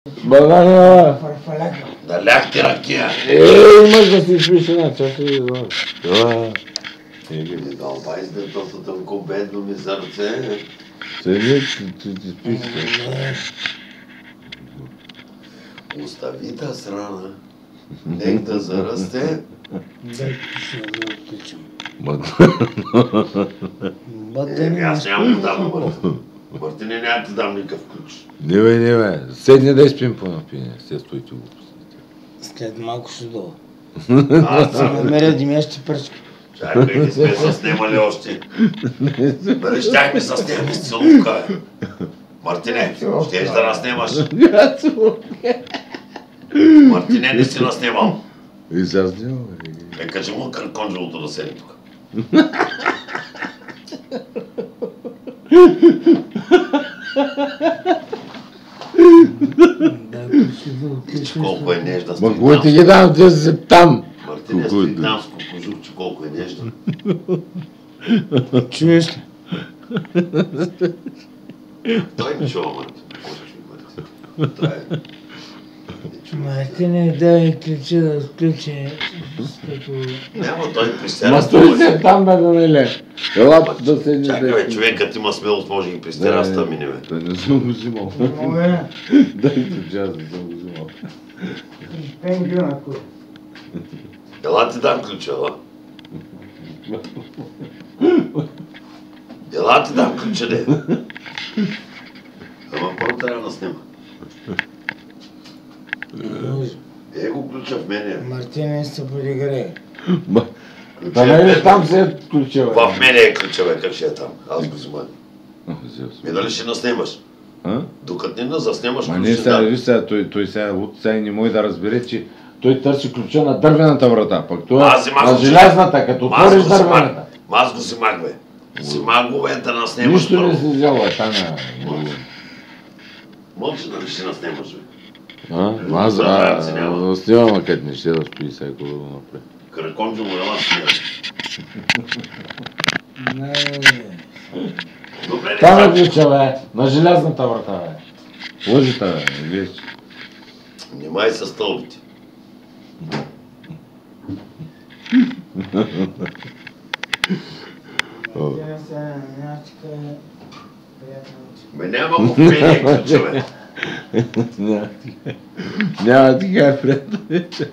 Банана! Фарфаляка. Да ляхте ракия. Имаш да си спиш една час и да това. Не дълбай с детото тънко бедно ми сърце. Седи, ти спиш. Остави та срана. Нек да зарасте. Дай пише да отключим. Аз нямам да дам Мартин. Мартине, няма да дам никакъв ключ. Не бе. Седни да изпим по напине. Се стойте глупостите. След малко ще долу. Аз Ще намеря димящи пръчки. Чакай, не сме се снимали още. Дали щяхме се снимаме с целувка, бе? Мартине, щеш да нас снимаш? Мартине, не си нас снимал. И сега снимам. Кажи му Карконджелото да седи тук. Дай пише да Виж отключим. колко е нежна Ма кой ти ги дам, те си там? Мартине, стритамско кожухче, колко е нежна. Чуеш ли? Той не чува, Мартин. Той е. Мартине, дай ключа да отключи. Като... Няма, той пристера Ма с стой това. се там, бе, Даниле. Ела да седни. Чакай, бе, човекът има смелост, може и пристера с тъмине, бе. Той не съм го взимал. Мога. Дай ти аз не съм го взимал. Пенгюна кур. Ела ти дам ключа, ела. Ела ти дам ключа, де. Ама първо трябва да снима. Го ключа в мене. Мартине се подиграе. Даниле там се е ключа, бе. В мене е ключа, бе, как ще е там? Аз го взимам. Ми дали ще наснимаш? Докато не заснемаш Ма ключ, не ще сега, дам. виж сега, той сега не може да разбере, че той търси ключа на дървената врата, пък той Аз взимах на ключа. желязната, като отвориш дървената. Аз го взимах, бе. Взимах го, бе, да наснимаш Нищо не първо. си взял, бе, там е. Мълчи, дали ще наснимаш, бе. Аз няма. снимам, а къде не ще да спи, сега какво да го направи. Караконджо му ела снимаш. Добре, не Там е знам. ключа, бе, на желязната врата, бе. Лъжите, бе, не гледаш. Внимай с стълбите. Мартине се нямачка е приятна нощ. Бе, няма го в мене ключа, бе. Няма ти кажа, приятел.